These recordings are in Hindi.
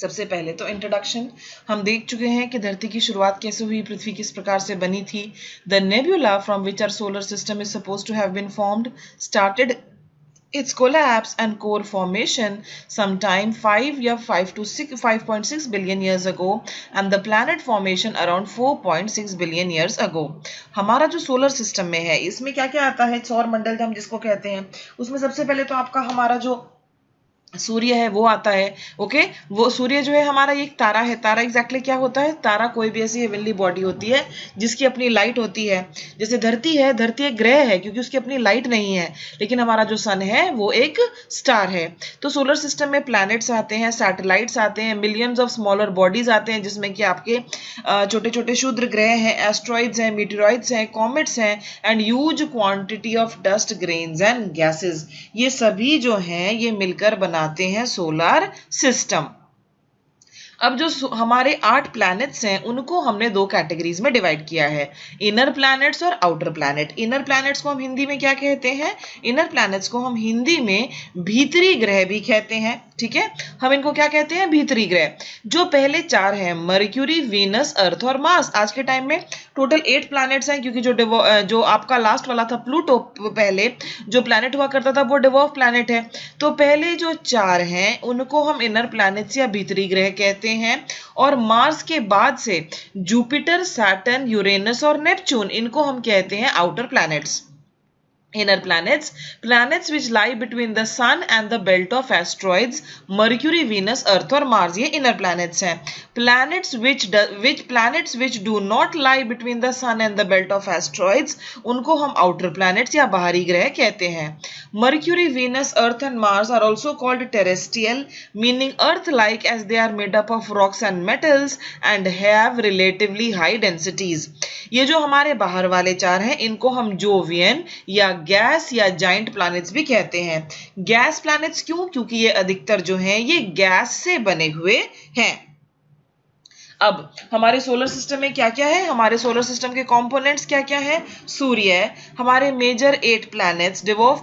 सबसे पहले तो इंट्रोडक्शन हम देख चुके हैं कि धरती की शुरुआत कैसे हुई, पृथ्वी किस प्रकार से बनी थी. The nebula from which our solar system is supposed to have been formed started its collapse and core formation sometime 5.6 billion years ago and the planet formation around 4.6 billion years ago. हमारा जो सोलर सिस्टम में है इसमें क्या क्या आता है, सौर मंडल हम जिसको कहते हैं, उसमें सबसे पहले तो आपका हमारा जो सूर्य है वो आता है. ओके, वो सूर्य जो है हमारा एक तारा है. तारा एग्जैक्टली क्या होता है? तारा कोई भी ऐसी हेवनली बॉडी होती है जिसकी अपनी लाइट होती है. जैसे धरती है, धरती एक ग्रह है क्योंकि उसकी अपनी लाइट नहीं है, लेकिन हमारा जो सन है वो एक स्टार है. तो सोलर सिस्टम में प्लैनेट्स आते हैं, सैटेलाइट्स आते हैं, मिलियंस ऑफ स्मॉलर बॉडीज आते हैं जिसमें कि आपके छोटे छोटे क्षुद्र ग्रह हैं, एस्ट्रॉइड्स हैं, मीटेरॉइड्स हैं, कॉमेट्स हैं and huge quantity of dust, grains and gases. ये सभी जो हैं ये मिलकर बनाते हैं सोलर सिस्टम. अब जो हमारे 8 प्लैनेट्स हैं उनको हमने 2 कैटेगरीज में डिवाइड किया है, इनर प्लैनेट्स और आउटर प्लैनेट. इनर प्लैनेट्स को हम हिंदी में क्या कहते हैं? इनर प्लैनेट्स को हम हिंदी में भीतरी ग्रह भी कहते हैं. ठीक है, हम इनको क्या कहते हैं? भीतरी ग्रह. जो पहले 4 हैं, मर्क्यूरी, वीनस, अर्थ और मार्स. आज के टाइम में टोटल 8 प्लैनेट्स हैं क्योंकि जो आपका लास्ट वाला था प्लूटो, पहले जो प्लैनेट हुआ करता था वो डिवॉल्व प्लैनेट है. तो पहले जो 4 हैं उनको हम इनर प्लैनेट्स या भीतरी ग्रह कहते हैं. और मार्स के बाद से जुपिटर, सैटर्न, यूरेनस और नेपच्यून, इनको हम कहते हैं outer planets. Inner planets, planets which lie between the sun and the belt of asteroids, Mercury, Venus, Earth और Mars, ये inner planets हैं. Planets which do not lie between the sun and the belt of asteroids, उनको हम outer planets या बाहरी ग्रह कहते हैं. Mercury, Venus, Earth and Mars are also called terrestrial, meaning Earth-like as they are made up of rocks and metals and have relatively high densities. ये जो हमारे बाहर वाले 4 हैं इनको हम जोवियन या गैस या जाइंट प्लैनेट्स भी कहते हैं. गैस प्लैनेट्स क्यों? क्योंकि ये अधिकतर जो हैं ये गैस से बने हुए हैं. अब हमारे सोलर सिस्टम में क्या क्या है? हमारे सोलर सिस्टम के कंपोनेंट्स क्या क्या है? सूर्य है, हमारे मेजर 8 प्लैनेट्स, डिवॉल्व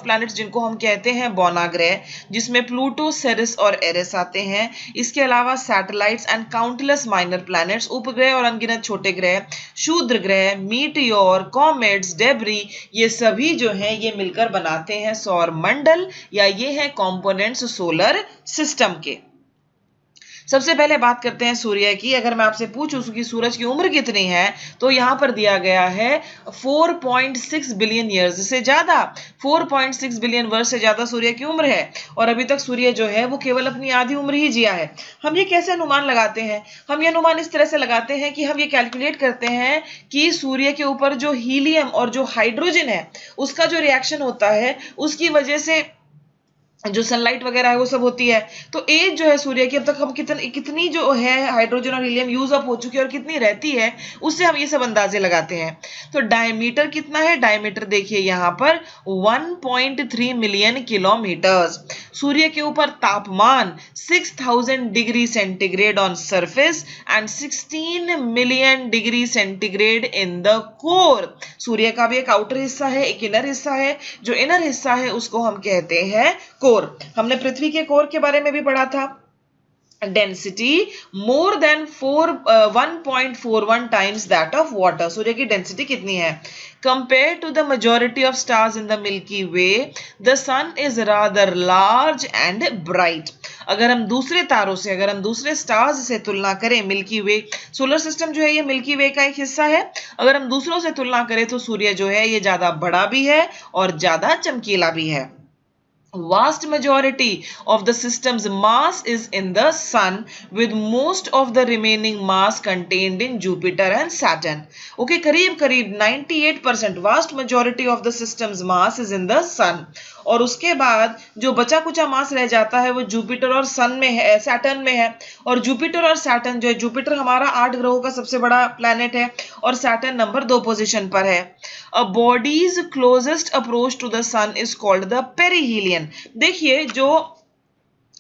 प्लैनेट्स जिनको हम कहते हैं बौना ग्रह, जिसमें प्लूटो, सेरिस और एरिस आते हैं. इसके अलावा satellites and countless minor planets, उपग्रह और अनगिनत छोटे ग्रह, क्षुद्र ग्रह, मीटियोर, कॉमेट्स, डेब्री, ये सभी जो हैं ये मिलकर बनाते हैं सौर मंडल या ये हैं कंपोनेंट्स सोलर सिस्टम के. सबसे पहले बात करते हैं सूर्य की. अगर मैं आपसे पूछूं कि सूरज की उम्र कितनी है तो यहां पर दिया गया है 4.6 बिलियन ईयर्स से ज्यादा. 4.6 बिलियन वर्ष से ज्यादा सूर्य की उम्र है और अभी तक सूर्य जो है वो केवल अपनी आधी उम्र ही जिया है. हम ये कैसे अनुमान लगाते हैं? हम ये अनुमान इस तरह से लगाते हैं कि हम ये कैलकुलेट करते हैं कि सूर्य के ऊपर जो हीलियम और जो हाइड्रोजन है उसका जो रिएक्शन होता है उसकी वजह से जो सनलाइट वगैरह है वो सब होती है. तो एज जो है सूर्य की अब तक हम कितनी जो है हाइड्रोजन और हीलियम यूज अप हो चुकी है और कितनी रहती है उससे हम ये सब अंदाजे लगाते हैं. तो डायमीटर कितना है? डायमीटर देखिए यहाँ पर 1.3 मिलियन किलोमीटर्स. सूर्य के ऊपर तापमान 6000 degree centigrade on surface and 16 million degree centigrade in the core. सूर्य का भी एक आउटर हिस्सा है, एक इनर हिस्सा है. जो इनर हिस्सा है उसको हम कहते हैं कोर. हमने पृथ्वी के कोर के बारे में भी पढ़ा था. Density more than 1.41 times that of water. सूर्य की डेंसिटी कितनी है? Compared to the majority of stars in the Milky Way, the sun is rather large and bright. अगर हम दूसरे स्टार्स से तुलना करें, मिल्की वे सोलर सिस्टम जो है ये मिल्की वे का एक हिस्सा है. अगर हम दूसरों से तुलना करें तो सूर्य जो है ये ज्यादा बड़ा भी है और ज्यादा चमकीला भी है. Vast majority of the system's mass is in the sun, with most of the remaining mass contained in Jupiter and Saturn. Okay, करीब 98% vast majority of the system's mass is in the sun. और उसके बाद जो बचा कुचा मास रह जाता है वो जुपिटर और सन में है, सैटर्न में है. और जुपिटर और सैटर्न जो है, जुपिटर हमारा 8 ग्रहों का सबसे बड़ा प्लैनेट है और सैटर्न नंबर 2 पोजीशन पर है. A body's closest approach to the sun is called the perihelion. देखिए जो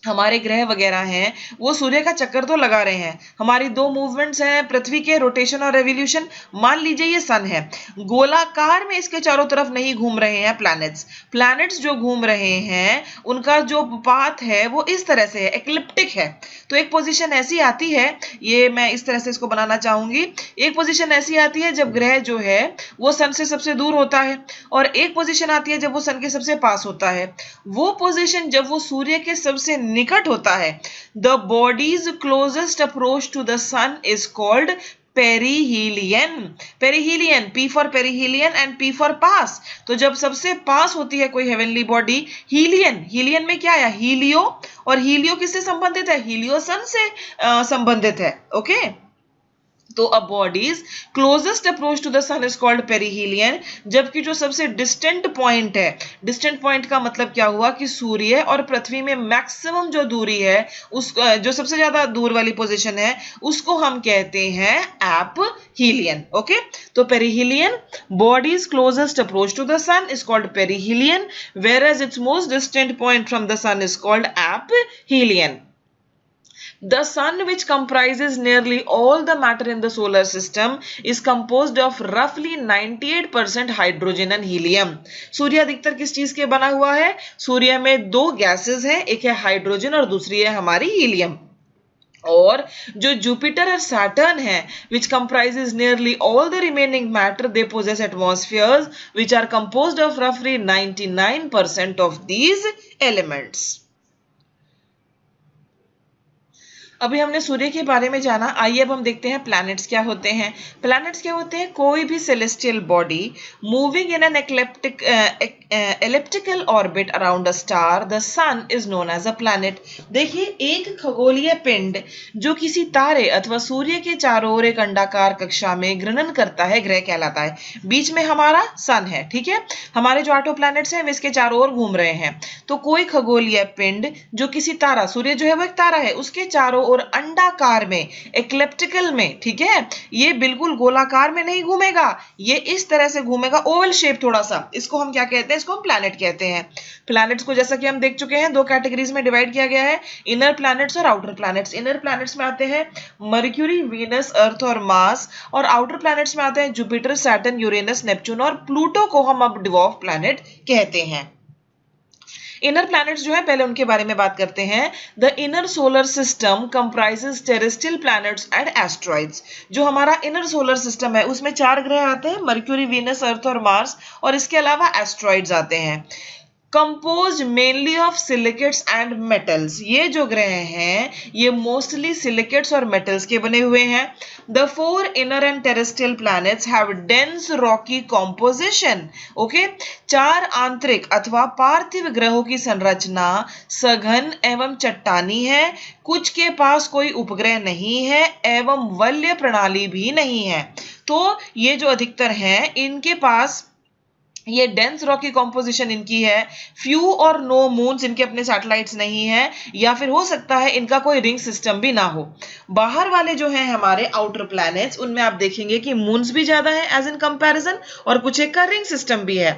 हमारे ग्रह वगैरह हैं वो सूर्य का चक्कर तो लगा रहे हैं. हमारी 2 मूवमेंट्स हैं पृथ्वी के, रोटेशन और रेवोल्यूशन. मान लीजिए ये सन है, गोलाकार में इसके चारों तरफ नहीं घूम रहे हैं प्लैनेट्स जो घूम रहे हैं उनका जो पाथ है वो इस तरह से है, एक्लिप्टिक है. तो एक पोजीशन ऐसी आती है, ये मैं इस तरह से इसको बनाना चाहूंगी, एक पोजीशन ऐसी आती है जब ग्रह जो है वो सन से सबसे दूर होता है, और एक पोजीशन आती है जब वो सन के सबसे पास होता है। वो पोजीशन जब वो सूर्य के सबसे निकट होता है, the bodies closest approach to the sun is called perihelion. Perihelion, P for perihelion and P for pass. तो जब सबसे पास होती है कोई हेवनली बॉडी, हीलियन, हीलियन में क्या आया, हीलियो, और हीलियो किससे संबंधित है, हीलियो सन से संबंधित है। ओके, तो a bodies closest approach to the sun is called perihelion, जबकि जो सबसे डिस्टेंट पॉइंट है, डिस्टेंट पॉइंट का मतलब क्या हुआ कि सूर्य और पृथ्वी में मैक्सिमम जो दूरी है, उस जो सबसे ज्यादा दूर वाली पोजीशन है, उसको हम कहते हैं एपहीलियन। ओके, तो perihelion, bodies closest approach to the sun is called perihelion, whereas its most distant point from the sun is called aphelion. The sun, which comprises nearly all the matter in the solar system, is composed of roughly 98% hydrogen and helium. सूर्य अधिकतर किस चीज के बना हुआ है, सूर्य में दो गैसेस हैं, एक है हाइड्रोजन और दूसरी है हमारी हीलियम। और जो जुपिटर और सैटर्न है, which comprises nearly all the remaining matter, they possess atmospheres which are composed of roughly 99% of these elements. अभी हमने सूर्य के बारे में जाना, आइए अब हम देखते हैं प्लैनेट्स क्या होते हैं। प्लैनेट्स क्या होते हैं, कोई भी celestial body moving in an elliptical orbit around a star, the sun is known as a planet. देखिए, एक खगोलीय पिंड जो किसी तारे अथवा सूर्य के चारों ओर एक अंडाकार कक्षा में घूर्णन करता है, ग्रह कहलाता है। बीच में हमारा सन है, ठीक है, हमारे जो 8 प्लैनेट्स हैं वे इसके चारों ओर घूम रहे हैं। तो कोई खगोलीय पिंड जो किसी तारा, सूर्य जो है वो एक तारा है, उसके चारों ओर अंडाकार में, इक्लिप्टिकल में, ठीक है, ये बिल्कुल गोलाकार में नहीं घूमेगा, ये इस तरह से घूमेगा, ओवल शेप थोड़ा सा, इसको हम क्या कहते हैं, इसको हम प्लैनेट कहते हैं। प्लैनेट्स को जैसा कि हम देख चुके हैं 2 कैटेगरीज में डिवाइड किया गया है, इनर प्लैनेट्स और आउटर प्लैनेट्स। इनर प्लैनेट्स में आते हैं मर्क्यूरी, वीनस, अर्थ और मार्स, और आउटर प्लैनेट्स में आते हैं जुपिटर, सैटर्न, यूरेनस, नेपच्यून और प्लूटो को हम अब डिवॉर्फ प्लैनेट कहते हैं। इनर प्लैनेट्स जो है, पहले उनके बारे में बात करते हैं। The inner solar system comprises terrestrial planets and asteroids. जो हमारा इनर सोलर सिस्टम है उसमें 4 ग्रह आते हैं, मर्क्यूरी, वीनस, अर्थ और मार्स, और इसके अलावा एस्ट्रॉइड्स आते हैं। Compose mainly of silicates and metals. ये जो ग्रह हैं ये मोस्टली सिलिकेट्स और मेटल्स के बने हुए हैं। The 4 inner and terrestrial planets have dense Rocky composition. Okay, 4 आंतरिक अथवा पार्थिव ग्रहों की संरचना सघन एवं चट्टानी है, कुछ के पास कोई उपग्रह नहीं है एवं वलय प्रणाली भी नहीं है। तो ये जो अधिकतर हैं इनके पास ये डेंस रॉकी कॉम्पोजिशन इनकी है, फ्यू और नो मून्स, इनके अपने सैटेलाइट्स नहीं है, या फिर हो सकता है इनका कोई रिंग सिस्टम भी ना हो। बाहर वाले जो हैं हमारे आउटर प्लैनेट्स, उनमें आप देखेंगे कि मून्स भी ज्यादा हैं एज इन कंपैरिजन, और कुछ एक का रिंग सिस्टम भी है।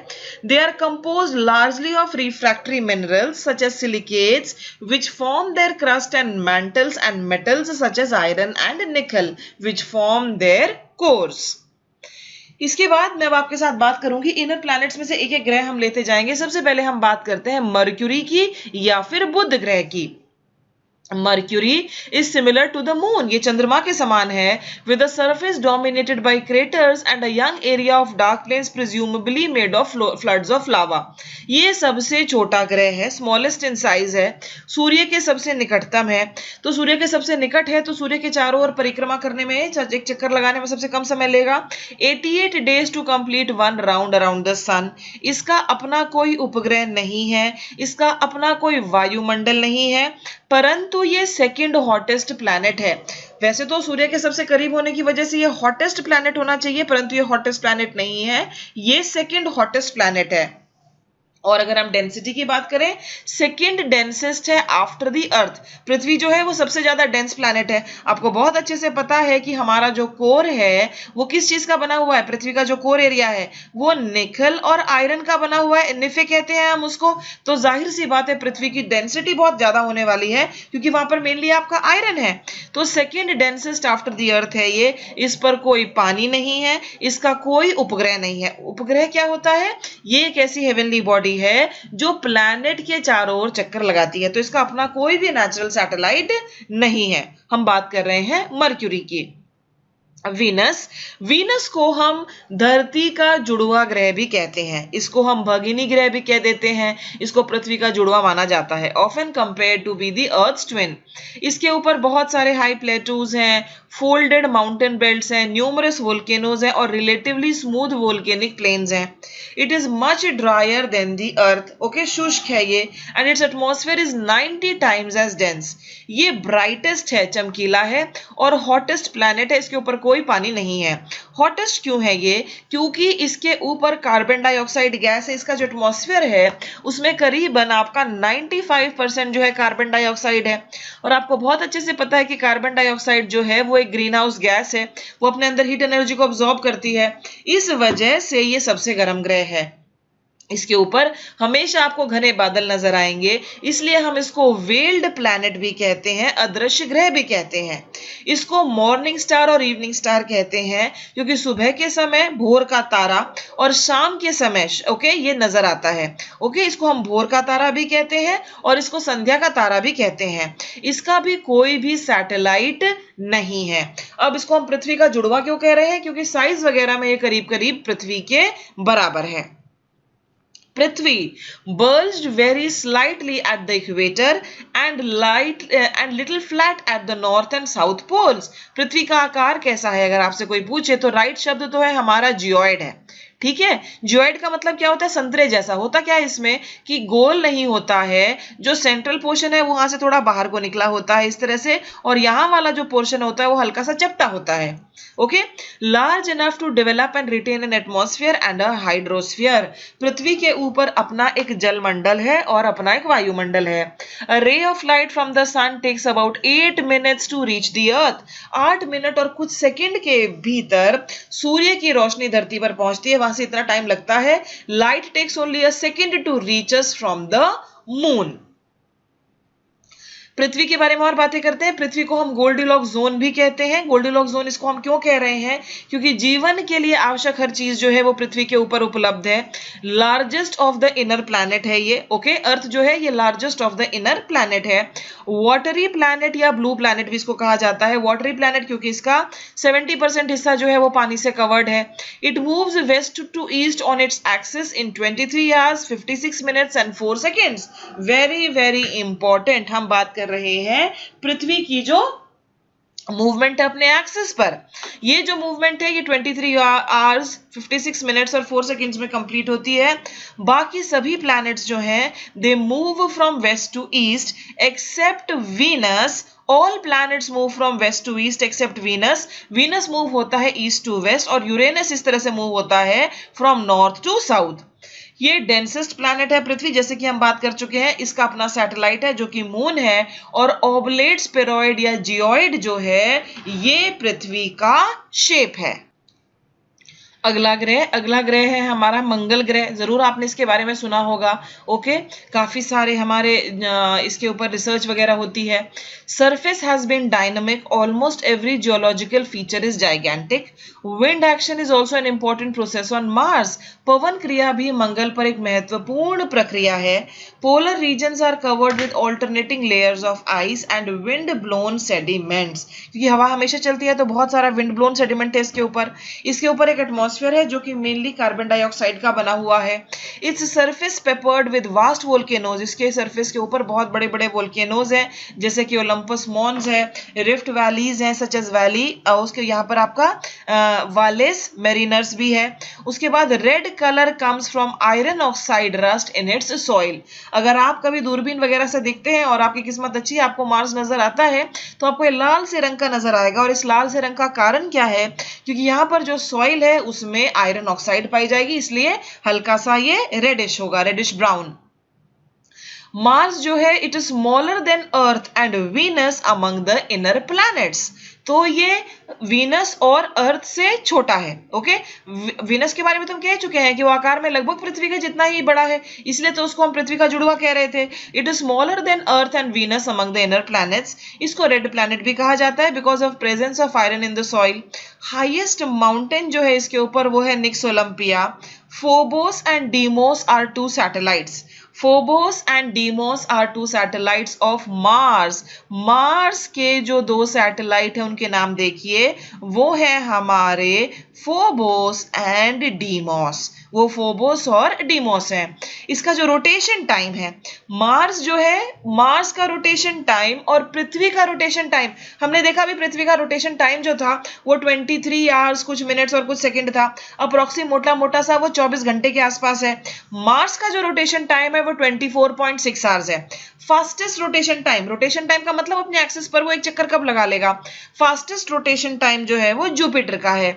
They are composed largely of refractory minerals such as silicates which form their crust and mantles and metals such as iron and nickel which form there course. इसके बाद मैं अब आपके साथ बात करूंगी इनर प्लैनेट्स में से एक एक ग्रह हम लेते जाएंगे। सबसे पहले हम बात करते हैं मर्क्यूरी की या फिर बुध ग्रह की। Mercury is similar to the moon, ये चंद्रमा के समान है, with a surface dominated by craters and a young area of dark plains presumably made of floods of lava. ये सबसे छोटा ग्रह है, स्मॉलेस्ट इन साइज है, सूर्य के सबसे निकटतम है। तो सूर्य के सबसे निकट है तो सूर्य के चारों ओर परिक्रमा करने में, एक चक्कर लगाने में सबसे कम समय लेगा, 88 days to complete 1 round around the sun. इसका अपना कोई उपग्रह नहीं है, इसका अपना कोई वायुमंडल नहीं है, परंतु ये सेकंड हॉटेस्ट प्लैनेट है। वैसे तो सूर्य के सबसे करीब होने की वजह से ये हॉटेस्ट प्लैनेट होना चाहिए, परंतु ये हॉटेस्ट प्लैनेट नहीं है, ये सेकंड हॉटेस्ट प्लैनेट है। और अगर हम डेंसिटी की बात करें, सेकंड डेंसेस्ट है आफ्टर द अर्थ। पृथ्वी जो है वो सबसे ज्यादा डेंस प्लैनेट है। आपको बहुत अच्छे से पता है कि हमारा जो कोर है वो किस चीज का बना हुआ है, पृथ्वी का जो कोर एरिया है वो निकल और आयरन का बना हुआ है, निफे कहते हैं हम उसको। तो जाहिर सी बात है पृथ्वी की डेंसिटी बहुत ज्यादा होने वाली है क्योंकि वहां पर मेनली आपका आयरन है। तो second densest after the earth है ये, इस पर कोई पानी नहीं है, इसका कोई उपग्रह नहीं है। उपग्रह क्या होता है? ये एक ऐसी हेवनली बॉडी है जो प्लैनेट के चारों ओर चक्कर लगाती है, तो इसका अपना कोई भी नेचुरल सैटेलाइट नहीं है। हम बात कर रहे हैं मर्क्यूरी की। वीनस, वीनस को हम धरती का जुड़वा ग्रह भी कहते हैं, इसको हम भगिनी ग्रह भी कह देते हैं, इसको पृथ्वी का जुड़वा माना जाता है, often compared to be the Earth's twin. इसके ऊपर बहुत सारे हाई प्लेटूज हैं, फोल्डेड माउंटेन बेल्ट्स हैं, न्यूमरस वोल्केनोज हैं और रिलेटिवली स्मूथ वोल्केनिक प्लेन्स हैं। It is much drier than the Earth, okay, शुष्क है ये, and its atmosphere is 90 times as dense. ये ब्राइटेस्ट है, चमकीला है और हॉटेस्ट प्लैनेट है, इसके ऊपर कोई पानी नहीं है। हॉटेस्ट क्यों है ये? क्योंकि इसके ऊपर कार्बन डाइऑक्साइड गैस है, इसका जो एटमॉस्फेयर है उसमें करीबन आपका 95% जो है कार्बन डाइऑक्साइड है, और आपको बहुत अच्छे से पता है कि कार्बन डाइऑक्साइड जो है वो एक ग्रीन हाउस गैस है, वो अपने अंदर हीट एनर्जी को अब्सॉर्ब करती है, इस वजह से ये सबसे गर्म ग्रह है। इसके ऊपर हमेशा आपको घने बादल नजर आएंगे, इसलिए हम इसको वेल्ड प्लैनेट भी कहते हैं, अदृश्य ग्रह भी कहते हैं। इसको मॉर्निंग स्टार और इवनिंग स्टार कहते हैं क्योंकि सुबह के समय भोर का तारा और शाम के समय ओके ये नजर आता है। ओके, इसको हम भोर का तारा भी कहते हैं और इसको संध्या का तारा भी कहते हैं। इसका भी कोई भी सैटेलाइट नहीं है। अब इसको हम पृथ्वी का जुड़वा क्यों कह रहे हैं? क्योंकि साइज वगैरह में ये करीब करीब पृथ्वी के बराबर है। पृथ्वी bulged very slightly at the equator and little flat at the north and south poles। पृथ्वी का आकार कैसा है अगर आपसे कोई पूछे तो राइट शब्द तो है हमारा जियोइड है, ठीक है। जियोइड का मतलब क्या होता है? संतरे जैसा। होता क्या है इसमें कि गोल नहीं होता है, जो सेंट्रल पोर्शन है वहां से थोड़ा बाहर को निकला होता है इस तरह से, और यहां वाला जो पोर्शन होता है वो हल्का सा चपटा होता है। Okay, large enough to develop and retain an atmosphere and a hydrosphere. पृथ्वी के ऊपर अपना एक जलमंडल है और अपना एक वायुमंडल है। A ray of light from the sun takes about 8 minutes to reach the earth. 8 minute और कुछ सेकंड के भीतर सूर्य की रोशनी धरती पर पहुंचती है, वहां से इतना टाइम लगता है। Light takes only a second to reach us from the moon. पृथ्वी के बारे में और बातें करते हैं। पृथ्वी को हम गोल्डीलॉक्स जोन भी कहते हैं। गोल्डीलॉक्स जोन इसको हम क्यों कह रहे हैं? क्योंकि जीवन के लिए आवश्यक हर चीज जो है वो पृथ्वी के ऊपर उपलब्ध है। Largest of the inner planet है ये। ओके, अर्थ जो है ये largest of the inner planet है। वाटरी प्लैनेट या ब्लू प्लैनेट भी इसको कहा जाता है। वाटरी प्लैनेट क्योंकि इसका 70% हिस्सा जो है वो पानी से कवर्ड है। It moves west to east on its axis in 23 hours 56 minutes and 4 seconds. Very very important. हम बात कर रहे हैं पृथ्वी की जो मूवमेंट है अपने एक्सिस पर। ये जो मूवमेंट है ये 23 आवर्स 56 मिनट्स और 4 सेकेंड्स में कंप्लीट होती है। बाकी सभी प्लैनेट्स जो हैं they move from west to east except Venus. All planets move from west to east except Venus. Venus move होता है ईस्ट टू वेस्ट और यूरेनस इस तरह से मूव होता है फ्रॉम नॉर्थ टू साउथ। ये डेंसेस्ट प्लैनेट है पृथ्वी, जैसे कि हम बात कर चुके हैं। इसका अपना सैटेलाइट है जो कि मून है, और ओबलेट स्फेरॉइड या जियोइड जो है ये पृथ्वी का शेप है। अगला ग्रह है हमारा मंगल ग्रह। जरूर आपने इसके बारे में सुना होगा। ओके, काफी सारे हमारे इसके ऊपर रिसर्च वगैरह होती है। Surface has been dynamic, almost every geological feature is gigantic. Wind action is also an important process on Mars. पवन क्रिया भी मंगल पर एक महत्वपूर्ण प्रक्रिया है। Polar regions are covered with alternating layers of ice and wind blown sediments. क्योंकि हवा हमेशा चलती है तो बहुत सारा विंड ब्लोन सेडिमेंट है इसके ऊपर। इसके ऊपर एक एटमॉस्फेयर है जो कि मेनली कार्बन डाइऑक्साइड का बना हुआ है। Its surface peppered with vast volcanoes. इसके सरफेस के ऊपर बहुत बड़े बड़े वोल्केनोज हैं, जैसे कि ओलंपस मॉन्स है, रिफ्ट वैलीज हैं सच एज वैली, उसके यहाँ पर आपका वालेस मेरिनर्स भी है। उसके बाद red colour comes from iron oxide rust in its soil. अगर आप कभी दूरबीन वगैरह से देखते हैं और आपकी किस्मत अच्छी है, आपको मार्स नजर आता है, तो आपको ये लाल से रंग का नजर आएगा। और इस लाल से रंग का कारण क्या है? क्योंकि यहाँ पर जो सॉइल है उसमें आयरन ऑक्साइड पाई जाएगी, इसलिए हल्का सा ये रेडिश होगा, रेडिश ब्राउन। मार्स जो है it is smaller than earth and Venus among the inner planets. तो ये वीनस और अर्थ से छोटा है। ओके, वीनस के बारे में तो हम कह चुके हैं कि वो आकार में लगभग पृथ्वी के जितना ही बड़ा है, इसलिए तो उसको हम पृथ्वी का जुड़वा कह रहे थे। It is smaller than earth and Venus among the inner planets. इसको रेड प्लैनेट भी कहा जाता है because of presence of iron in the soil. Highest mountain जो है इसके ऊपर वो है Nix Olympia. Phobos and Deimos are two satellites. Phobos and Deimos are two satellites of Mars. Mars के जो दो सैटेलाइट है उनके नाम देखिए, वो है हमारे Phobos and Deimos। वो फोबोस और डीमोस है। इसका जो रोटेशन टाइम है, मार्स जो है, मार्स का रोटेशन टाइम और पृथ्वी का रोटेशन टाइम, हमने देखा भी पृथ्वी का रोटेशन टाइम जो था वो 23 आवर्स कुछ मिनट्स और कुछ सेकंड था। अप्रोक्सीमेट मोटा मोटा सा वो 24 घंटे के आसपास है। मार्स का जो रोटेशन टाइम है वो 24.6 आवर्स है। फास्टेस्ट रोटेशन टाइम का मतलब अपने एक्सिस पर वो एक चक्कर कब लगा लेगा। फास्टेस्ट रोटेशन टाइम जो है वो जुपिटर का है।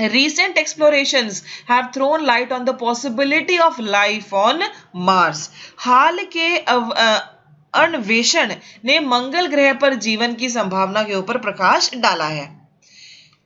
Recent explorations have thrown light on the possibility of life on Mars. हाल के अन्वेषण ने मंगल ग्रह पर जीवन की संभावना के ऊपर प्रकाश डाला है।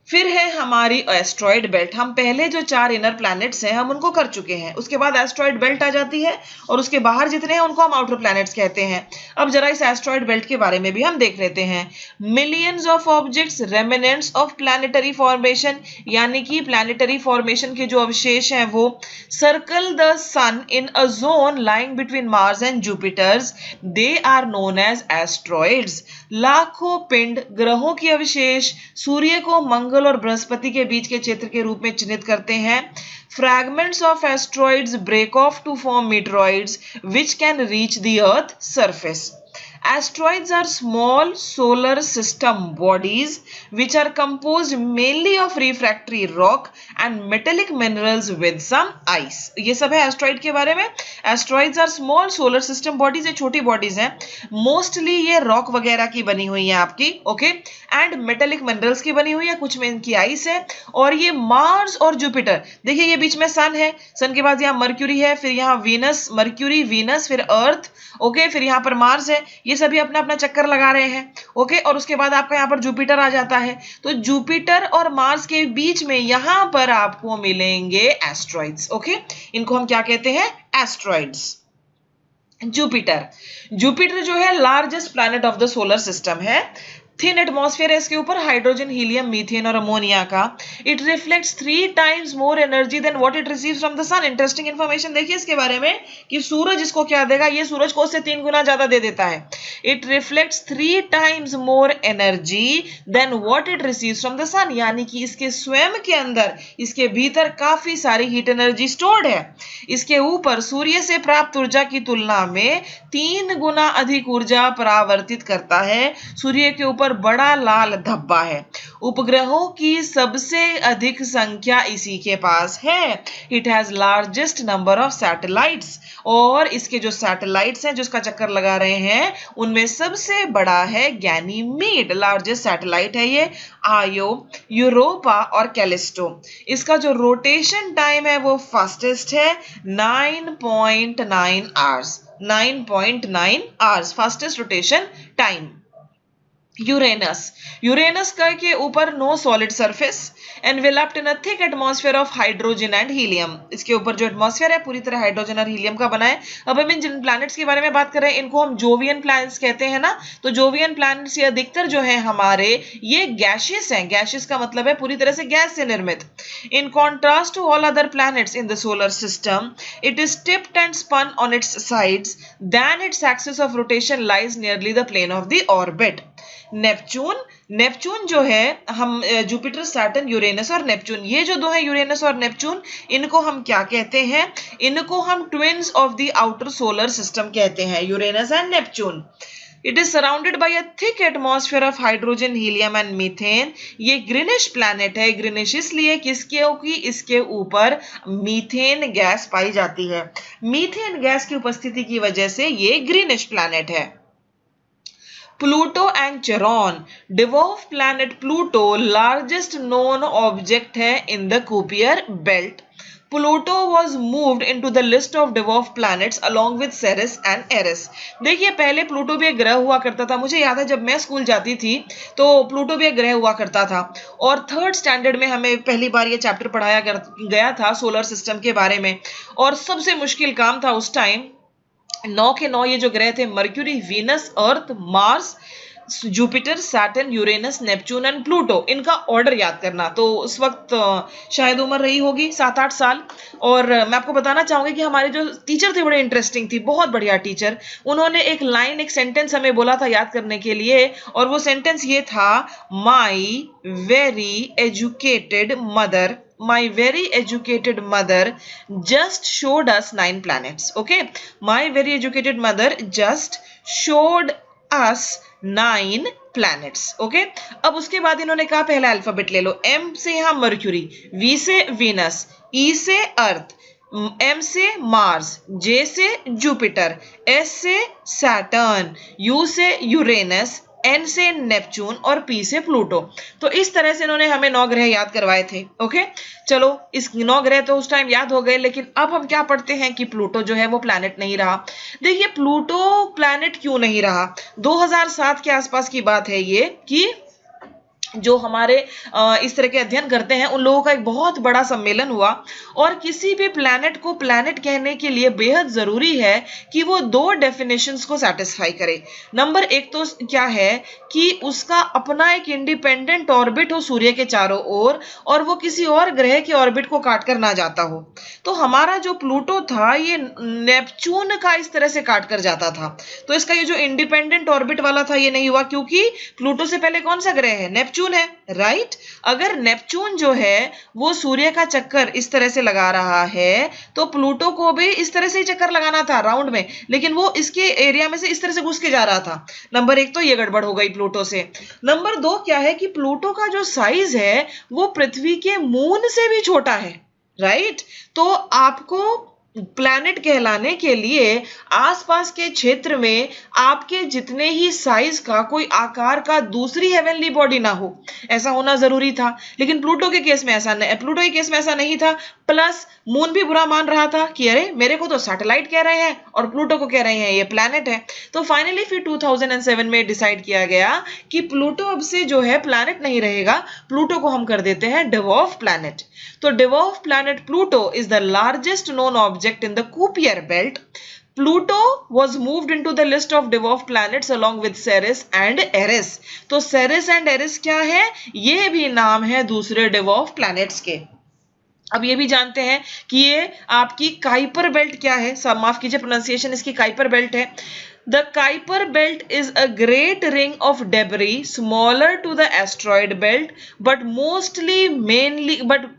फिर है हमारी एस्ट्रॉइड बेल्ट। हम पहले जो 4 इनर प्लैनेट्स हैं हम उनको कर चुके हैं, उसके बाद एस्ट्रॉइड बेल्ट आ जाती है और उसके बाहर जितने हैं उनको हम आउटर प्लैनेट्स कहते हैं। अब जरा इस एस्ट्रॉइड बेल्ट के बारे में भी हम देख लेते हैं। Millions of objects remnants of planetary formation, यानी कि प्लैनेटरी फॉर्मेशन के जो अवशेष हैं वो circle the sun in a zone lying between Mars and Jupiters. They are known as asteroids. लाखों पिंड, ग्रहों के अवशेष सूर्य को मंगल और बृहस्पति के बीच के क्षेत्र के रूप में चिन्हित करते हैं। Fragments of asteroids break off to form meteoroids which can reach the earth surface. Asteroids are small solar system bodies which are composed mainly of refractory rock and metallic minerals with some ice. ये सब है एस्ट्रॉइड के बारे में। Asteroids are small solar system bodies, ये छोटी बॉडीज हैं, मोस्टली ये रॉक वगैरह की बनी हुई है आपकी, ओके, एंड मेटेलिक मिनरल्स की बनी हुई है, कुछ में इनकी आइस है। और ये मार्स और जुपिटर, देखिए ये बीच में सन है, सन के बाद यहाँ मर्क्यूरी है, फिर यहाँ वीनस, मर्क्यूरी वीनस, फिर अर्थ, ओके, फिर यहाँ पर मार्स है, ये सभी अपना अपना चक्कर लगा रहे हैं, ओके। और उसके बाद आपका यहाँ पर जुपिटर आ जाता है। तो जुपिटर और मार्स के बीच में यहाँ पर आपको मिलेंगे एस्ट्रॉइड्स, ओके। इनको हम क्या कहते हैं? एस्ट्रॉइड्स। जुपिटर, जुपिटर जो है largest planet of the solar system है। थिन एटमॉस्फेयर है इसके ऊपर, हाइड्रोजन, हीलियम, मीथेन और अमोनिया का। It reflects 3 times more energy than what it receives from the sun. Interesting information देखिए इसके बारे में कि सूरज इसको क्या देगा, ये सूरज को उससे 3 गुना ज्यादा दे देता है। It reflects 3 times more energy than what it receives from the sun, यानी कि इसके स्वयं के अंदर, इसके भीतर काफी सारी हीट एनर्जी स्टोर्ड है। इसके ऊपर सूर्य से प्राप्त ऊर्जा की तुलना में 3 गुना अधिक ऊर्जा परावर्तित करता है। सूर्य के ऊपर बड़ा लाल धब्बा है। उपग्रहों की सबसे अधिक संख्या इसी के पास है। It has largest number of satellites, और इसके जो सैटेलाइट्स हैं जो इसका चक्कर लगा रहे हैं उनमें सबसे बड़ा है गैनीमीड, लार्जेस्ट सैटेलाइट है ये, आयो, यूरोपा और कैलिस्टो। इसका जो रोटेशन टाइम है वो फास्टेस्ट है, 9.9 hours, 9.9 hours fastest rotation time. Uranus, Uranus का के ऊपर no solid surface, enveloped in a thick atmosphere of hydrogen and helium. इसके ऊपर जो एटमॉस्फेयर है पूरी तरह हाइड्रोजन और हीलियम का बना है। अब हम इन जिन प्लैनेट्स के बारे में बात कर रहे हैं इनको हम जोवियन प्लैनेट्स कहते हैं ना। तो जोवियन प्लैनेट्स ये अधिकतर जो है हमारे ये गैशियस हैं। गैशियस का मतलब है पूरी तरह से गैस से निर्मित। In contrast to all other planets in the solar system, it is tipped and spun on its sides, then its axis of rotation lies nearly the plane of the orbit. Neptune, Neptune जो है, हम जुपिटर, सैटर्न, यूरेनस और नेपच्यून, ये जो दो है यूरेनस और नेपच्यून, इनको हम क्या कहते हैं? इनको हम twins of the outer solar system कहते हैं, Uranus and Neptune. It is surrounded by a thick atmosphere of hydrogen, helium and methane. ये ग्रीनिश प्लैनेट है। ग्रीनिश इसलिए क्योंकि इसके ऊपर मीथेन गैस पाई जाती है। मीथेन गैस की उपस्थिति की वजह से ये ग्रीनिश प्लैनेट है। Pluto and Charon, dwarf planet Pluto, largest known object है in the Kuiper belt. Pluto was moved into the list of dwarf planets along with Ceres and Eris. देखिए पहले प्लूटो भी एक ग्रह हुआ करता था, मुझे याद है जब मैं स्कूल जाती थी तो प्लूटो भी एक ग्रह हुआ करता था, और थर्ड स्टैंडर्ड में हमें पहली बार ये चैप्टर पढ़ाया गया था सोलर सिस्टम के बारे में, और सबसे मुश्किल काम था उस टाइम 9 के 9 ये जो ग्रह थे, mercury, Venus, earth, Mars, Jupiter, Saturn, Uranus, Neptune and Pluto, इनका ऑर्डर याद करना। तो उस वक्त शायद उम्र रही होगी 7-8 साल। और मैं आपको बताना चाहूंगी कि हमारे जो टीचर थे बड़े इंटरेस्टिंग थी, बहुत बढ़िया टीचर। उन्होंने एक लाइन, एक सेंटेंस हमें बोला था याद करने के लिए, और वो सेंटेंस ये था, my very educated mother, my very educated mother just showed us 9 planets. Okay, my very educated mother just showed us 9 planets. Okay, अब उसके बाद इन्होंने कहा पहला अल्फाबेट ले लो, M से यहां मर्क्यूरी, V से वीनस, E से अर्थ, M से मार्स, J से जुपिटर, S से सैटर्न, U से यूरेनस, N से नेपच्यून और P से प्लूटो। तो इस तरह से इन्होंने हमें 9 ग्रह याद करवाए थे। ओके, चलो इस 9 ग्रह तो उस टाइम याद हो गए, लेकिन अब हम क्या पढ़ते हैं कि प्लूटो जो है वो प्लैनेट नहीं रहा। देखिए प्लूटो प्लैनेट क्यों नहीं रहा, 2007 के आसपास की बात है ये, कि जो हमारे इस तरह के अध्ययन करते हैं उन लोगों का एक बहुत बड़ा सम्मेलन हुआ, और किसी भी प्लैनेट को प्लैनेट कहने के लिए बेहद जरूरी है कि वो 2 डेफिनेशंस को सेटिस्फाई करे। नंबर 1 तो क्या है कि उसका अपना एक इंडिपेंडेंट ऑर्बिट हो सूर्य के चारों ओर, और वो किसी और ग्रह के ऑर्बिट को काट कर ना जाता हो। तो हमारा जो प्लूटो था ये नेपच्यून का इस तरह से काट कर जाता था, तो इसका ये जो इंडिपेंडेंट ऑर्बिट वाला था ये नहीं हुआ, क्योंकि प्लूटो से पहले कौन सा ग्रह है, नेपच्यून है, राइट। अगर नेपच्यून जो है वो सूर्य का चक्कर इस तरह से लगा रहा है, तो प्लूटो को भी इस तरह से ही चक्कर लगाना था राउंड में, लेकिन वो इसके एरिया में से इस तरह से घुस के जा रहा था। नंबर 1 तो ये गड़बड़ हो गई प्लूटो से। नंबर 2 क्या है कि प्लूटो का जो साइज है वो पृथ्वी के मून से भी छोटा है, राइट। तो आपको प्लैनेट कहलाने के लिए आसपास के क्षेत्र में आपके जितने ही साइज का कोई आकार का दूसरी हेवनली बॉडी ना हो, ऐसा होना जरूरी था। लेकिन प्लूटो के केस में ऐसा नहीं, प्लूटो के केस में ऐसा नहीं था। प्लस मून भी बुरा मान रहा था कि अरे मेरे को तो सैटेलाइट कह रहे हैं और प्लूटो को कह रहे हैं ये प्लैनेट है। तो फाइनली फिर 2007 में डिसाइड किया गया कि प्लूटो अब से जो है प्लैनेट नहीं रहेगा, प्लूटो को हम कर देते हैं डिवॉर्फ प्लैनेट। तो dwarf planet Pluto is the largest known object in the Kuiper belt. Pluto was moved into the list of dwarf planets along with Ceres and Eris. तो Ceres and Eris क्या है, ये भी नाम है दूसरे dwarf planets के। अब ये भी जानते हैं कि ये आपकी काइपर बेल्ट क्या है, माफ कीजिए प्रोनाउंसिएशन इसकी काइपर बेल्ट है। The Kuiper belt is a great ring of debris smaller to the asteroid belt but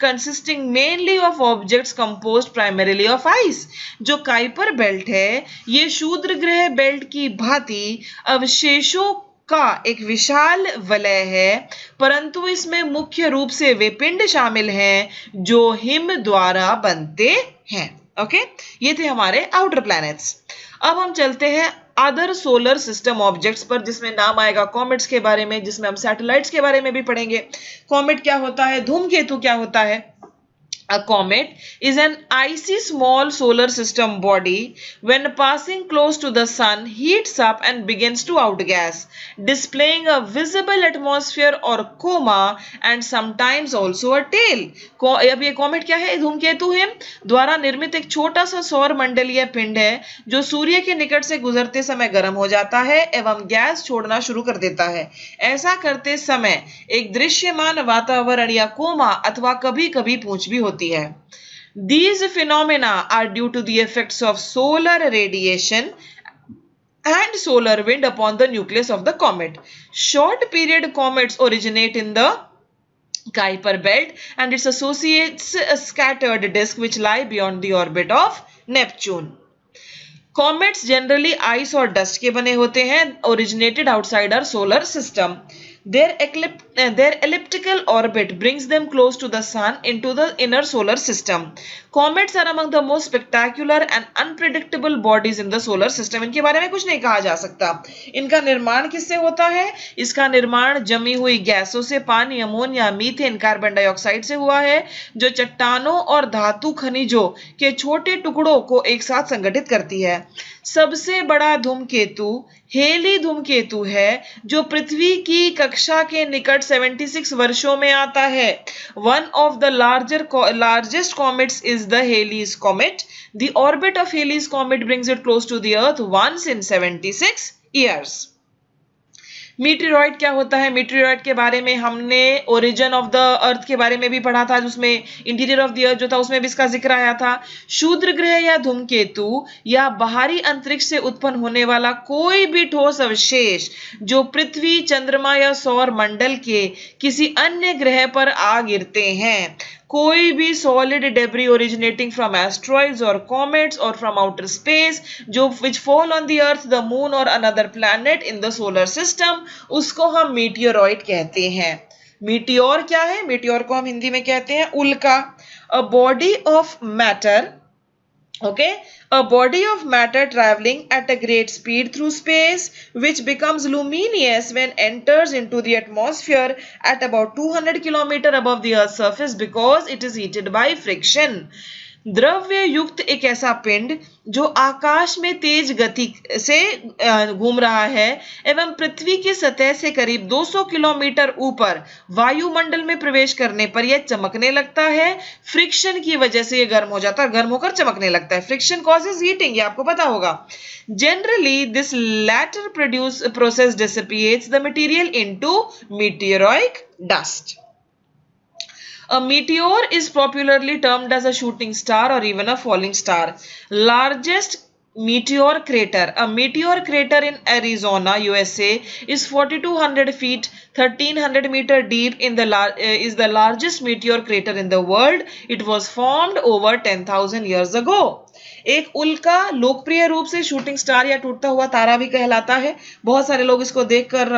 consisting mainly of objects composed primarily of ice. जो काइपर बेल्ट है ये शूद्र ग्रह बेल्ट की भांति अवशेषों का एक विशाल वलय है, परंतु इसमें मुख्य रूप से वे पिंड शामिल हैं जो हिम द्वारा बनते हैं। ओके, ये थे हमारे आउटर प्लैनेट्स। अब हम चलते हैं अदर सोलर सिस्टम ऑब्जेक्ट्स पर, जिसमें नाम आएगा कॉमेट्स के बारे में, जिसमें हम सैटेलाइट्स के बारे में भी पढ़ेंगे। कॉमेट क्या होता है, धूमकेतु क्या होता है। A comet is an icy small solar system body when passing close to the sun heats up and begins to outgas, displaying a visible atmosphere or coma and sometimes also a tail. अब ये कॉमेट क्या है, धूमकेतु है द्वारा निर्मित एक छोटा सा सौर मंडलीय पिंड है जो सूर्य के निकट से गुजरते समय गर्म हो जाता है एवं गैस छोड़ना शुरू कर देता है। ऐसा करते समय एक दृश्यमान वातावरण या कोमा अथवा कभी कभी पूंछ भी होती है। These phenomena are due to the effects of solar radiation and solar wind upon the nucleus of the comet. Short period comets originate in the Kuiper belt and it associates a scattered disk which lie beyond the orbit of Neptune. Comets generally ice और dust के बने होते हैं, originated outside our solar system. Their elliptical orbit brings them close to the sun into the inner solar system. Comets are among the most spectacular and unpredictable bodies in the solar system. इनके बारे में कुछ नहीं कहा जा सकता। इनका निर्माण किससे होता है? इसका निर्माण जमी हुई गैसों से, पानी, अमोनिया, मीथेन, कार्बन डाइऑक्साइड से हुआ है, जो चट्टानों और धातु खनिजों के छोटे टुकड़ों को एक साथ संगठित करती है। सबसे बड़ा धूमकेतु हेली धूमकेतु है, जो पृथ्वी की कक्षा के निकट 76 वर्षों में आता है। One of the largest comets is the Halley's Comet. The orbit of Halley's Comet brings it close to the Earth once in 76 years. मीटेरॉइड क्या होता है? मीटेरॉइड के बारे में हमने ओरिजिन ऑफ द अर्थ के बारे में भी पढ़ा था, जिसमें इंटीरियर ऑफ द अर्थ जो था उसमें भी इसका जिक्र आया था। क्षुद्र ग्रह या धूमकेतु या बाहरी अंतरिक्ष से उत्पन्न होने वाला कोई भी ठोस अवशेष जो पृथ्वी, चंद्रमा या सौर मंडल के किसी अन्य ग्रह पर आ गिरते हैं। कोई भी solid debris originating from asteroids और कॉमेट्स और फ्रॉम आउटर स्पेस जो which fall on the earth, the moon और another planet in the solar system, उसको हम मीटियोरॉइड कहते हैं। मीटियोर क्या है? मीटियोर को हम हिंदी में कहते हैं उल्का। A body of matter, okay, a body of matter traveling at a great speed through space, which becomes luminous when enters into the atmosphere at about 200 km above the earth's surface because it is heated by friction. द्रव्य युक्त एक ऐसा पिंड जो आकाश में तेज गति से घूम रहा है एवं पृथ्वी की सतह से करीब 200 किलोमीटर ऊपर वायुमंडल में प्रवेश करने पर यह चमकने लगता है। फ्रिक्शन की वजह से यह गर्म हो जाता है, गर्म होकर चमकने लगता है। फ्रिक्शन कॉजेज हीटिंग, ये आपको पता होगा। Generally this latter process dissipates the material into meteoric dust. A meteor is popularly termed as a shooting star or even a falling star. Largest meteor crater. A meteor crater in Arizona, USA is 4,200 feet, 1,300 meter deep is the largest meteor crater in the world. It was formed over 10,000 years ago. एक उल्का लोकप्रिय रूप से शूटिंग स्टार या टूटता हुआ तारा भी कहलाता है। बहुत सारे लोग इसको देखकर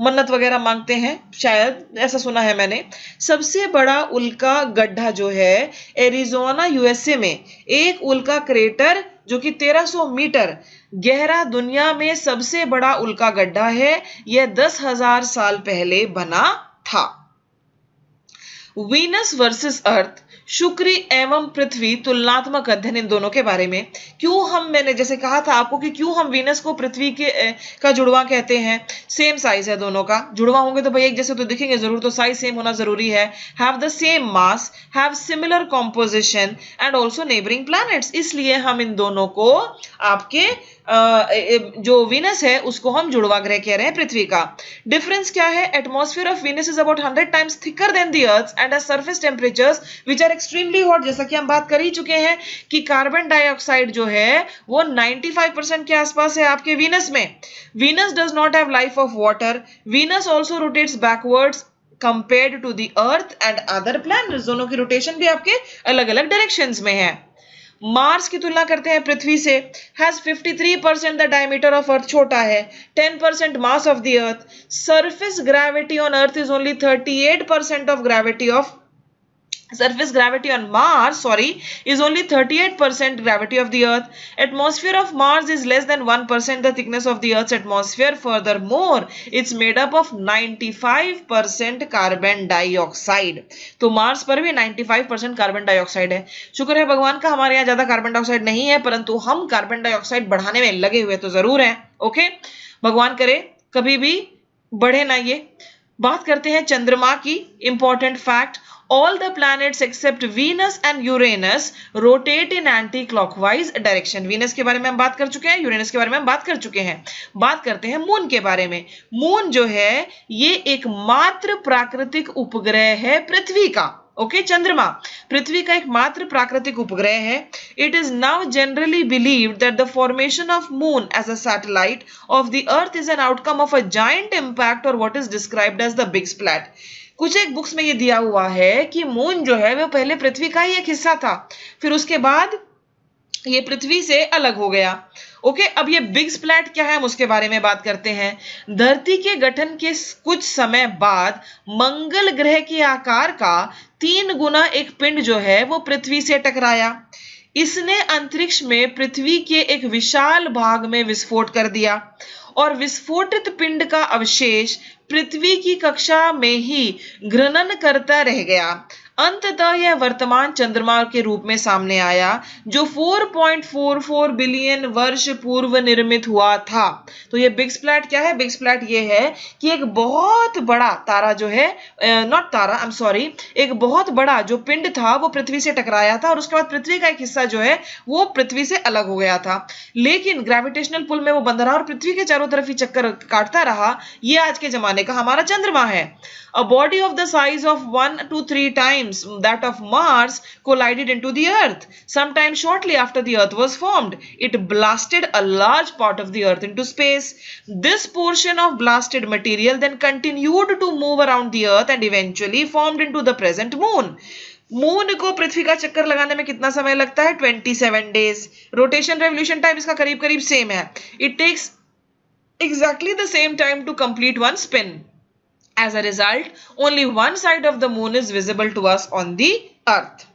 मन्नत वगैरह मांगते हैं, शायद ऐसा सुना है मैंने। सबसे बड़ा उल्का गड्ढा जो है एरिजोना यूएसए में एक उल्का क्रेटर जो कि 1300 मीटर गहरा दुनिया में सबसे बड़ा उल्का गड्ढा है। यह 10,000 साल पहले बना था। वीनस वर्सेस अर्थ, शुक्र एवं पृथ्वी तुलनात्मक अध्ययन, इन दोनों के बारे में। मैंने जैसे कहा था आपको कि क्यों हम वीनस को पृथ्वी का जुड़वा कहते हैं। सेम साइज है दोनों का, जुड़वा होंगे तो भाई एक जैसे तो दिखेंगे जरूर, तो साइज सेम होना जरूरी है। Have the same mass, have similar composition and also neighbouring planets, इसलिए हम इन दोनों को आपके जो वीनस है उसको हम जुड़वा ग्रह कह रहे हैं पृथ्वी का। डिफरेंस क्या है? Atmosphere of Venus is about 100 times thicker than the Earth and has surface temperatures which are extremely hot. जैसा कि हम बात कर ही चुके हैं कि कार्बन डाइऑक्साइड जो है वो 95% के आसपास है आपके वीनस में। Venus does not have life of water. Venus also rotates backwards compared to the Earth and other planets. दोनों की रोटेशन भी आपके अलग अलग डायरेक्शंस में है। मार्स की तुलना करते हैं पृथ्वी से, has 53% the diameter of earth, छोटा है, 10% mass of the earth. Surface gravity on earth is only 38% of gravity of surface gravity on Mars is only 38% gravity of the earth. Atmosphere of Mars is less than 1% the thickness of the earth's atmosphere. Furthermore, it's made up of 95% carbon dioxide. तो मार्स पर भी 95% कार्बन डाइऑक्साइड है। शुक्र है भगवान का हमारे यहाँ ज्यादा कार्बन डाइऑक्साइड नहीं है, परंतु हम कार्बन डाइऑक्साइड बढ़ाने में लगे हुए तो जरूर हैं। ओके, भगवान करे कभी भी बढ़े ना ये। बात करते हैं चंद्रमा की। Important fact, all the planets except Venus and Uranus rotate in anti-clockwise direction. Venus के बारे में हम बात कर चुके हैं, यूरेनस के बारे में हम बात कर चुके हैं। बात करते हैं मून के बारे में। मून जो है ये एक मात्र प्राकृतिक उपग्रह है पृथ्वी का। ओके, चंद्रमा पृथ्वी का एक मात्र प्राकृतिक उपग्रह है। It is now generally believed that the formation of moon as a satellite of the earth is an outcome of a giant impact और what is described as the big splat. कुछ एक बुक्स में ये दिया हुआ है कि मून जो है वो पहले पृथ्वी का ही एक हिस्सा था, फिर उसके बाद ये पृथ्वी से अलग हो गया। ओके, अब ये बिग स्प्लैट क्या है हम उसके बारे में बात करते हैं। धरती के गठन के कुछ समय बाद मंगल ग्रह के आकार का 3 गुना एक पिंड जो है वो पृथ्वी से टकराया। इसने अंतरिक्ष में पृथ्वी के एक विशाल भाग में विस्फोट कर दिया और विस्फोटित पिंड का अवशेष पृथ्वी की कक्षा में ही घूर्णन करता रह गया। अंततः यह वर्तमान चंद्रमा के रूप में सामने आया जो 4.44 बिलियन वर्ष पूर्व निर्मित हुआ था। तो ये बिग स्प्लैट क्या है? बिग स्प्लैट ये है कि एक बहुत बड़ा तारा जो है, not Tara, I am sorry, एक बहुत बड़ा जो पिंड था वो पृथ्वी से टकराया था और उसके बाद पृथ्वी का एक हिस्सा जो है वो पृथ्वी से अलग हो गया था, लेकिन ग्रेविटेशनल पुल में वो बंध रहा और पृथ्वी के चारों तरफ ही चक्कर काटता रहा। ये आज के जमाने का हमारा चंद्रमा है। A body of the size of 1 to 3 times that of Mars collided into the Earth. Sometime shortly after the Earth was formed, it blasted a large part of the Earth into space. This portion of blasted material then continued to move around the Earth and eventually formed into the present Moon. Moon को पृथ्वी का चक्कर लगाने में कितना समय लगता है? 27 डेज। रोटेशन रेवोल्यूशन टाइम इसका करीब करीब सेम है। It takes exactly the same time to complete one spin. As a result, only one side of the moon is visible to us on the earth.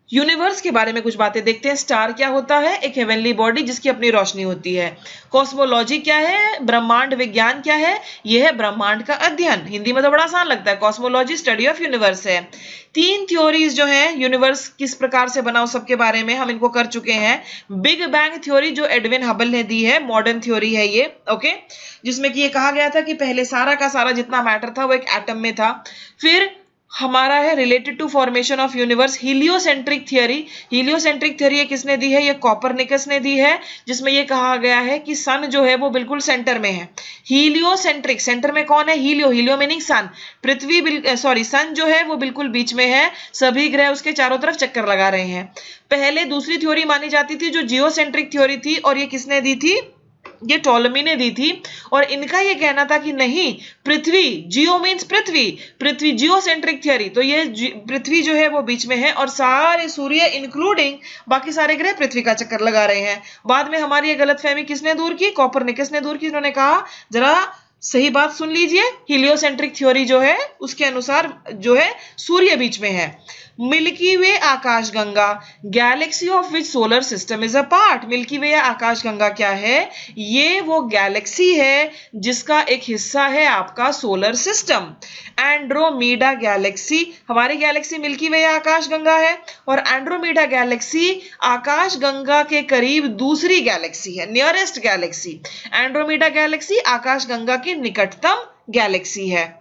Universe के बारे में कुछ बातें देखते हैं। स्टार क्या होता है? एक हेवनली बॉडी जिसकी अपनी रोशनी होती है। कॉस्मोलॉजी क्या है? ब्रह्मांड विज्ञान क्या है? यह है ब्रह्मांड का अध्ययन। हिंदी में तो बड़ा आसान लगता है, कॉस्मोलॉजी स्टडी ऑफ यूनिवर्स है। 3 थ्योरीज जो है यूनिवर्स किस प्रकार से बना, सबके बारे में हम इनको कर चुके हैं। बिग बैंग थ्योरी जो एडविन हबल ने दी है, मॉडर्न थ्योरी है ये, ओके, जिसमें कि ये कहा गया था कि पहले सारा का सारा जितना मैटर था वो एक एटम में था। फिर हमारा है related to formation of universe heliocentric theory. Heliocentric theory किसने दी है? ये कॉपरनिकस ने दी है, जिसमें ये कहा गया है कि सन जो है वो बिल्कुल सेंटर में है। हीलियोसेंट्रिक, सेंटर में कौन है? हीलियो, हीलियो मीनिंग सन। पृथ्वी सॉरी सन जो है वो बिल्कुल बीच में है, सभी ग्रह उसके चारों तरफ चक्कर लगा रहे हैं। पहले दूसरी थ्योरी मानी जाती थी जो जियोसेंट्रिक थ्योरी थी, और ये किसने दी थी? ये टॉलमी ने दी थी। और इनका ये कहना था कि नहीं, पृथ्वी, जियो मीन्स पृथ्वी, पृथ्वी जियोसेंट्रिक थियरी, तो ये पृथ्वी जो है वो बीच में है और सारे सूर्य इंक्लूडिंग बाकी सारे ग्रह पृथ्वी का चक्कर लगा रहे हैं। बाद में हमारी ये गलतफहमी किसने दूर की? कॉपरनिकस ने दूर की। उन्होंने कहा जरा सही बात सुन लीजिए, हीलियोसेंट्रिक थ्योरी जो है उसके अनुसार जो है सूर्य बीच में है। मिल्की वे आकाशगंगा, galaxy of which solar system is a part. Milky way या आकाशगंगा क्या है? ये वो गैलेक्सी है जिसका एक हिस्सा है आपका सोलर सिस्टम। एंड्रोमीडा गैलेक्सी, हमारी गैलेक्सी मिल्की वे या आकाशगंगा है, और एंड्रोमीडा गैलेक्सी आकाशगंगा के करीब दूसरी गैलेक्सी है, नियरेस्ट गैलेक्सी। एंड्रोमीडा गैलेक्सी आकाशगंगा की निकटतम गैलेक्सी है।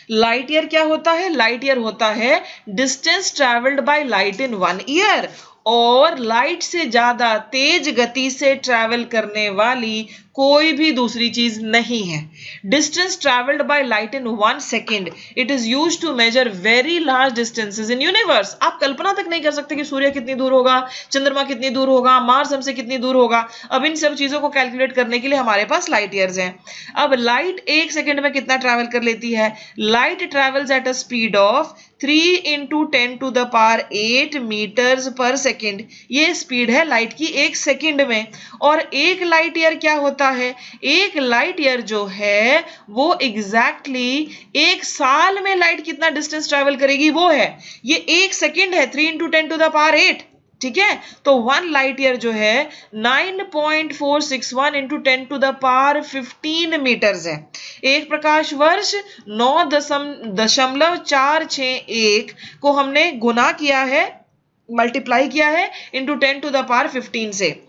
लाइट ईयर क्या होता है? लाइट ईयर होता है distance travelled by light in 1 year, और लाइट से ज्यादा तेज गति से ट्रैवल करने वाली कोई भी दूसरी चीज नहीं है। Distance travelled by light in 1 second, it is used to measure very large distances in universe. आप कल्पना तक नहीं कर सकते कि सूर्य कितनी दूर होगा, चंद्रमा कितनी दूर होगा, मार्स हमसे कितनी दूर होगा। अब इन सब चीजों को कैलकुलेट करने के लिए हमारे पास लाइट ईयर्स हैं। अब लाइट 1 सेकेंड में कितना ट्रैवल कर लेती है? Light travels at a speed of 3 × 10⁸ metres per second. ये स्पीड है लाइट की 1 सेकेंड में। और एक लाइट ईयर क्या होता है? एक लाइट ईयर जो है वो एग्जैक्टली 1 साल में लाइट कितना डिस्टेंस ट्रैवल करेगी वो है। ये 1 सेकेंड है, 3 × 10⁸, ठीक है। तो 1 लाइट ईयर जो है 9.461 × 10⁻15 मीटर्स है। एक प्रकाश वर्ष 9.461 को हमने गुना किया है, मल्टीप्लाई किया है इंटू 10⁻15 से।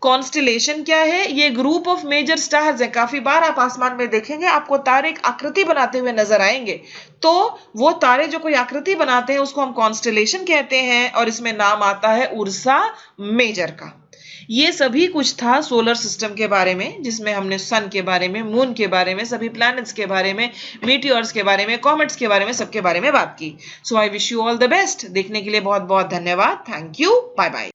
कॉन्स्टेलेशन क्या है? ये ग्रुप ऑफ मेजर स्टार्स है। काफी बार आप आसमान में देखेंगे आपको तारे एक आकृति बनाते हुए नजर आएंगे, तो वो तारे जो कोई आकृति बनाते हैं उसको हम कॉन्स्टेलेशन कहते हैं, और इसमें नाम आता है उर्सा मेजर का। ये सभी कुछ था सोलर सिस्टम के बारे में, जिसमें हमने सन के बारे में, मून के बारे में, सभी प्लैनेट्स के बारे में, मीटियोर्स के बारे में, कॉमेट्स के बारे में, सबके बारे में बात की। So I wish you all the best. देखने के लिए बहुत बहुत धन्यवाद। Thank you, bye bye.